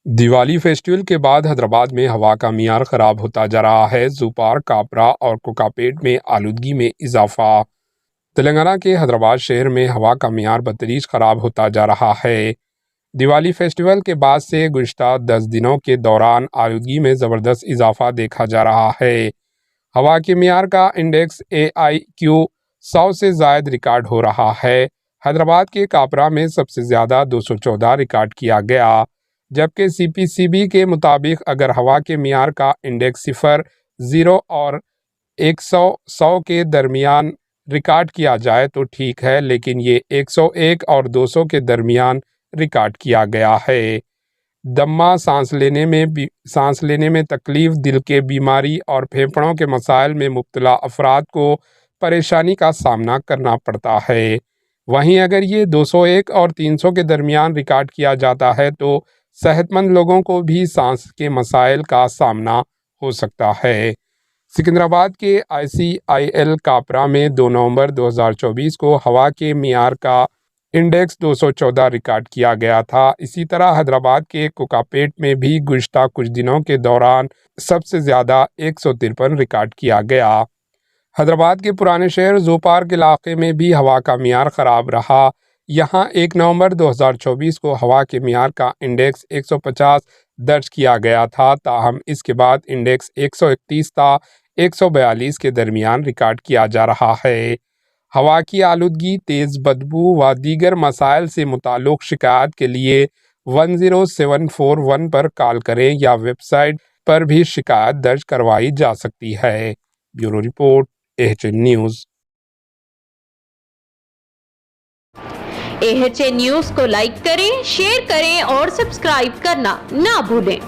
Diwali festival کے بعد حیدرآباد میں ہوا کا معیار خراب ہوتا جا رہا ہے۔ زوپار، کاپرا اور کوکاپیٹ میں آلودگی میں اضافہ۔ تلنگانہ کے حیدرآباد شہر میں ہوا کا معیار بتدریج خراب ہوتا جا رہا ہے۔ دیوالی فیسٹیول کے بعد سے گزشتہ 10 دنوں کے دوران آلودگی میں زبردست اضافہ دیکھا جا رہا ہے۔ ہوا کے معیار کا انڈیکس AIQ 100 سے زائد ریکارڈ ہو رہا ہے۔ حیدرآباد کے کاپرا میں سب سے زیادہ 214 ریکارڈ کیا گیا، جبکہ CPCB کے مطابق اگر ہوا کے معیار کا انڈیکس 0 اور 100 کے درمیان ریکارڈ کیا جائے تو ٹھیک ہے، لیکن یہ 101 اور 200 کے درمیان ریکارڈ کیا گیا ہے۔ دمہ، سانس لینے میں تکلیف، دل کے بیماری اور پھیپھڑوں کے مسائل میں مبتلا افراد کو پریشانی کا سامنا کرنا پڑتا ہے۔ وہیں اگر یہ 201 اور 300 کے درمیان ریکارڈ کیا جاتا ہے تو صحت مند لوگوں کو بھی سانس کے مسائل کا سامنا ہو سکتا ہے۔ سکندرآباد کے ICIL کاپرا میں 2 نومبر 2024 کو ہوا کے معیار کا انڈیکس 214 ریکارڈ کیا گیا تھا۔ اسی طرح حیدرآباد کے کوکاپیٹ میں بھی گزشتہ کچھ دنوں کے دوران سب سے زیادہ 153 ریکارڈ کیا گیا۔ حیدرآباد کے پرانے شہر زوپار کے علاقے میں بھی ہوا کا معیار خراب رہا۔ یہاں 1 نومبر 2024 کو ہوا کے معیار کا انڈیکس 150 درج کیا گیا تھا، تاہم اس کے بعد انڈیکس 131 تا 142 کے درمیان ریکارڈ کیا جا رہا ہے۔ ہوا کی آلودگی، تیز بدبو و دیگر مسائل سے متعلق شکایات کے لیے 10741 پر کال کریں یا ویب سائٹ پر بھی شکایت درج کروائی جا سکتی ہے۔ Bureau report, AHN news. AHN news کو لائک کریں، شیئر کریں اور سبسکرائب کرنا نہ بھولیں۔